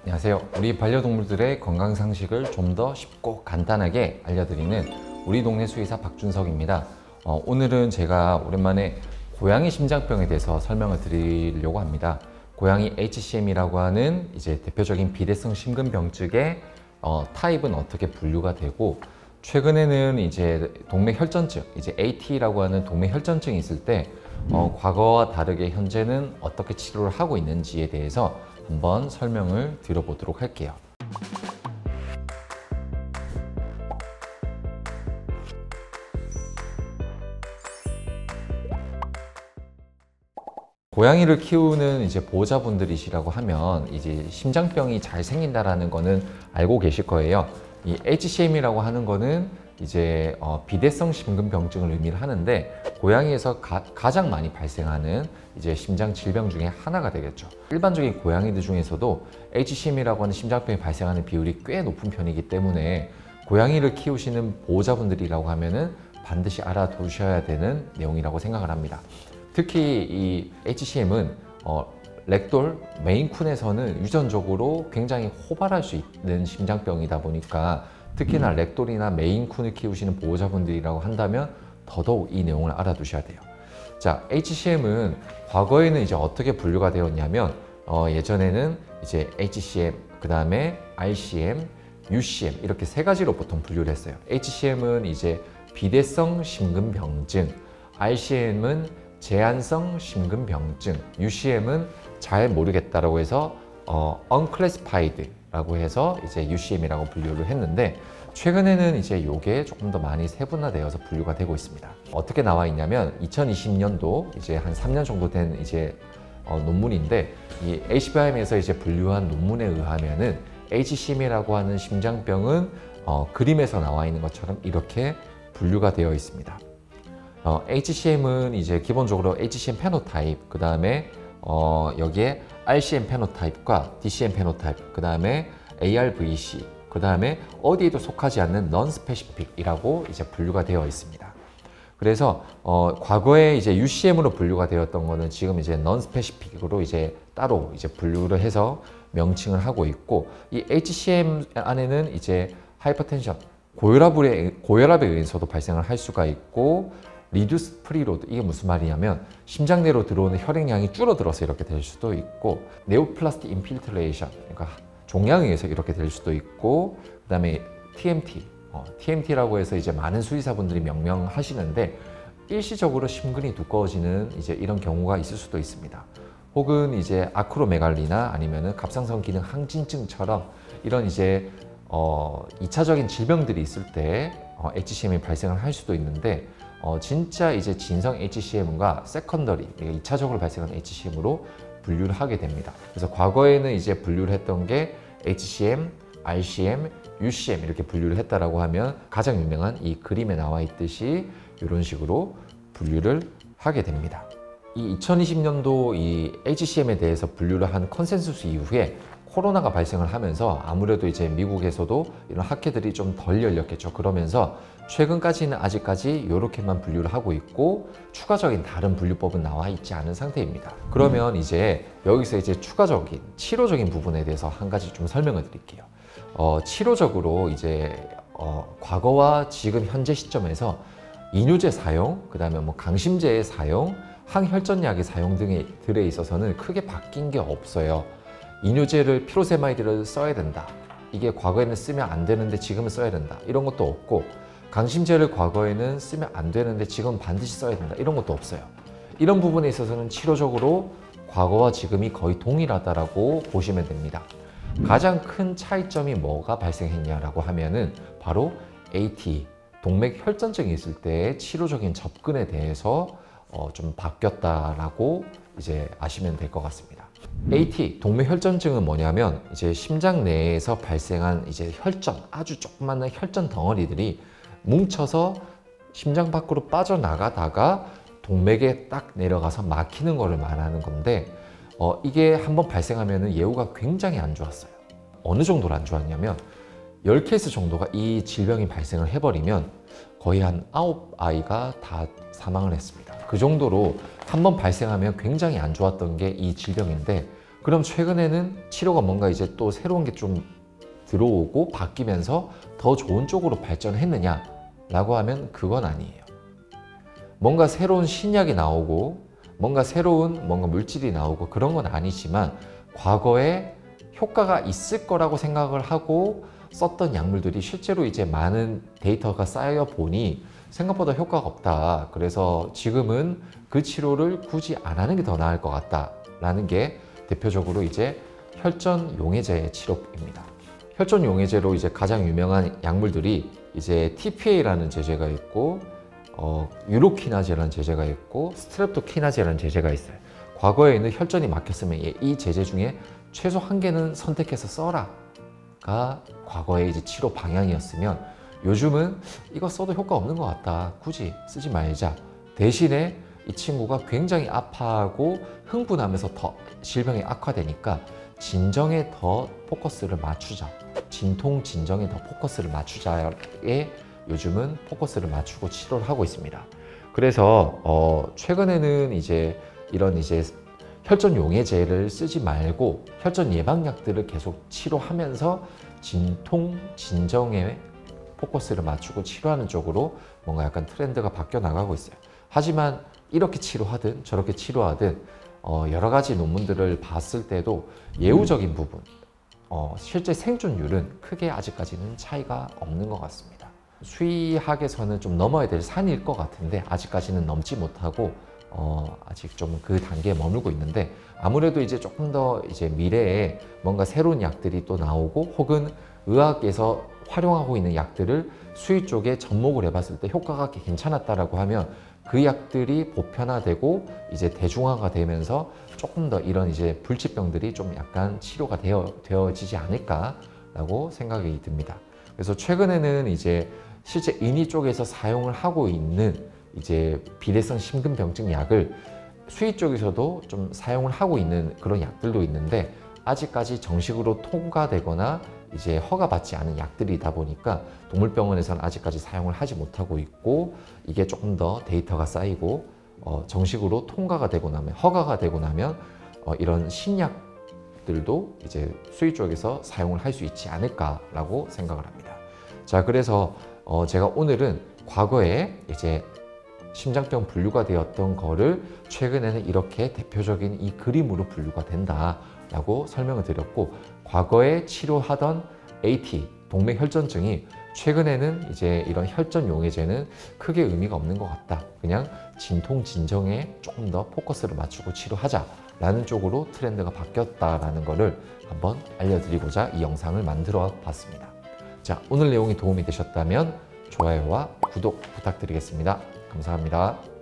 안녕하세요. 우리 반려동물들의 건강 상식을 좀 더 쉽고 간단하게 알려드리는 우리 동네 수의사 박준석입니다. 오늘은 제가 오랜만에 고양이 심장병에 대해서 설명을 드리려고 합니다. 고양이 HCM이라고 하는 이제 대표적인 비대성 심근병증의 타입은 어떻게 분류가 되고, 최근에는 이제 동맥혈전증, 이제 AT라고 하는 동맥혈전증이 있을 때 과거와 다르게 현재는 어떻게 치료를 하고 있는지에 대해서 한번 설명을 드려보도록 할게요. 고양이를 키우는 이제 보호자분들이시라고 하면 이제 심장병이 잘 생긴다라는 거는 알고 계실 거예요. 이 HCM이라고 하는 거는 이제 비대성 심근병증을 의미를 하는데, 고양이에서 가장 많이 발생하는 이제 심장 질병 중에 하나가 되겠죠. 일반적인 고양이들 중에서도 HCM이라고 하는 심장병이 발생하는 비율이 꽤 높은 편이기 때문에 고양이를 키우시는 보호자분들이라고 하면은 반드시 알아두셔야 되는 내용이라고 생각을 합니다. 특히 이 HCM은 렉돌, 메인쿤에서는 유전적으로 굉장히 호발할 수 있는 심장병이다 보니까, 특히나 렉돌이나 메인쿤을 키우시는 보호자분들이라고 한다면 더더욱 이 내용을 알아두셔야 돼요. 자, HCM은 과거에는 이제 어떻게 분류가 되었냐면, 예전에는 이제 HCM, 그 다음에 RCM, UCM 이렇게 세 가지로 보통 분류를 했어요. HCM은 이제 비대성 심근병증, RCM은 제한성 심근병증, UCM은 잘 모르겠다라고 해서 unclassified라고 해서 이제 UCM이라고 분류를 했는데, 최근에는 이제 이게 조금 더 많이 세분화되어서 분류가 되고 있습니다. 어떻게 나와 있냐면 2020년도 이제 한 3년 정도 된 이제 논문인데, 이 ACBIM에서 이제 분류한 논문에 의하면은 HCM이라고 하는 심장병은 그림에서 나와 있는 것처럼 이렇게 분류가 되어 있습니다. HCM은 이제 기본적으로 HCM 페노타입, 그 다음에 여기에 RCM 페노타입과 DCM 페노타입, 그 다음에 ARVC, 그 다음에 어디에도 속하지 않는 non-specific이라고 이제 분류가 되어 있습니다. 그래서 과거에 이제 UCM으로 분류가 되었던 거는 지금 이제 non-specific으로 이제 따로 이제 분류를 해서 명칭을 하고 있고, 이 HCM 안에는 이제 하이퍼텐션, 고혈압에 의해서도 발생을 할 수가 있고, 리듀스 프리로드, 이게 무슨 말이냐면 심장 내로 들어오는 혈액량이 줄어들어서 이렇게 될 수도 있고, 네오플라스틱 인필트레이션, 그러니까 종양에 의해서 이렇게 될 수도 있고, 그 다음에 TMT라고 해서 이제 많은 수의사분들이 명명하시는데, 일시적으로 심근이 두꺼워지는 이제 이런 경우가 있을 수도 있습니다. 혹은 이제 아크로메갈리나 아니면은 갑상선 기능 항진증처럼 이런 이제 2차적인 질병들이 있을 때 HCM이 발생을 할 수도 있는데, 진짜 이제 진성 HCM과 세컨더리, 2차적으로 발생하는 HCM으로 분류를 하게 됩니다. 그래서 과거에는 이제 분류를 했던 게 HCM, RCM, UCM 이렇게 분류를 했다라고 하면, 가장 유명한 이 그림에 나와 있듯이 이런 식으로 분류를 하게 됩니다. 이 2020년도 이 HCM에 대해서 분류를 한 컨센서스 이후에 코로나가 발생을 하면서 아무래도 이제 미국에서도 이런 학회들이 좀 덜 열렸겠죠. 그러면서 최근까지는 아직까지 이렇게만 분류를 하고 있고, 추가적인 다른 분류법은 나와 있지 않은 상태입니다. 그러면 이제 여기서 이제 추가적인 치료적인 부분에 대해서 한 가지 좀 설명을 드릴게요. 치료적으로 이제 과거와 지금 현재 시점에서 이뇨제 사용, 그 다음에 뭐 강심제의 사용, 항혈전약의 사용 등에 있어서는 크게 바뀐 게 없어요. 이뇨제를 피로세마이드를 써야 된다, 이게 과거에는 쓰면 안 되는데 지금은 써야 된다, 이런 것도 없고, 강심제를 과거에는 쓰면 안 되는데 지금은 반드시 써야 된다, 이런 것도 없어요. 이런 부분에 있어서는 치료적으로 과거와 지금이 거의 동일하다라고 보시면 됩니다. 가장 큰 차이점이 뭐가 발생했냐라고 하면은 바로 AT, 동맥혈전증이 있을 때의 치료적인 접근에 대해서 좀 바뀌었다라고 이제 아시면 될 것 같습니다. AT, 동맥혈전증은 뭐냐면 이제 심장 내에서 발생한 이제 혈전, 아주 조그마한 혈전 덩어리들이 뭉쳐서 심장 밖으로 빠져나가다가 동맥에 딱 내려가서 막히는 거를 말하는 건데, 이게 한번 발생하면 예후가 굉장히 안 좋았어요. 어느 정도로 안 좋았냐면 10케이스 정도가 이 질병이 발생을 해버리면 거의 한 9아이가 다 사망을 했습니다. 그 정도로 한번 발생하면 굉장히 안 좋았던 게 이 질병인데, 그럼 최근에는 치료가 뭔가 이제 또 새로운 게 좀 들어오고 바뀌면서 더 좋은 쪽으로 발전했느냐 라고 하면 그건 아니에요. 뭔가 새로운 신약이 나오고 뭔가 새로운 뭔가 물질이 나오고 그런 건 아니지만 과거에 효과가 있을 거라고 생각을 하고 썼던 약물들이 실제로 이제 많은 데이터가 쌓여 보니 생각보다 효과가 없다. 그래서 지금은 그 치료를 굳이 안 하는 게 더 나을 것 같다라는 게 대표적으로 이제 혈전 용해제 치료입니다. 혈전 용해제로 이제 가장 유명한 약물들이 이제 TPA라는 제제가 있고 유로키나제라는 제제가 있고 스트랩토키나제라는 제제가 있어요. 과거에는 혈전이 막혔으면 이 제제 중에 최소 한 개는 선택해서 써라가 과거의 이제 치료 방향이었으면 요즘은 이거 써도 효과 없는 것 같다. 굳이 쓰지 말자. 대신에 이 친구가 굉장히 아파하고 흥분하면서 더 질병이 악화되니까 진정에 더 포커스를 맞추자. 진통 진정에 더 포커스를 맞추자에 요즘은 포커스를 맞추고 치료를 하고 있습니다. 그래서 최근에는 이제 이런 이제 혈전 용해제를 쓰지 말고 혈전 예방약들을 계속 치료하면서 진통 진정에 포커스를 맞추고 치료하는 쪽으로 뭔가 약간 트렌드가 바뀌어 나가고 있어요. 하지만 이렇게 치료하든 저렇게 치료하든 여러 가지 논문들을 봤을 때도 예후적인 부분, 실제 생존율은 크게 아직까지는 차이가 없는 것 같습니다. 수의학에서는 좀 넘어야 될 산일 것 같은데 아직까지는 넘지 못하고 아직 좀 그 단계에 머물고 있는데 아무래도 이제 조금 더 이제 미래에 뭔가 새로운 약들이 또 나오고 혹은 의학에서 활용하고 있는 약들을 수의 쪽에 접목을 해봤을 때 효과가 괜찮았다라고 하면 그 약들이 보편화되고 이제 대중화가 되면서 조금 더 이런 이제 불치병들이 좀 약간 치료가 되어지지 않을까라고 생각이 듭니다. 그래서 최근에는 이제 실제 인위 쪽에서 사용을 하고 있는 이제 비대성 심근병증 약을 수의 쪽에서도 좀 사용을 하고 있는 그런 약들도 있는데 아직까지 정식으로 통과되거나 이제 허가받지 않은 약들이다 보니까 동물병원에서는 아직까지 사용을 하지 못하고 있고 이게 조금 더 데이터가 쌓이고 정식으로 통과가 되고 나면 허가가 되고 나면 이런 신약들도 이제 수의 쪽에서 사용을 할 수 있지 않을까라고 생각을 합니다. 자, 그래서 제가 오늘은 과거에 이제 심장병 분류가 되었던 거를 최근에는 이렇게 대표적인 이 그림으로 분류가 된다라고 설명을 드렸고 과거에 치료하던 AT, 동맥혈전증이 최근에는 이제 이런 혈전 용해제는 크게 의미가 없는 것 같다. 그냥 진통 진정에 조금 더 포커스를 맞추고 치료하자라는 쪽으로 트렌드가 바뀌었다라는 거를 한번 알려드리고자 이 영상을 만들어 봤습니다. 자, 오늘 내용이 도움이 되셨다면 좋아요와 구독 부탁드리겠습니다. 감사합니다.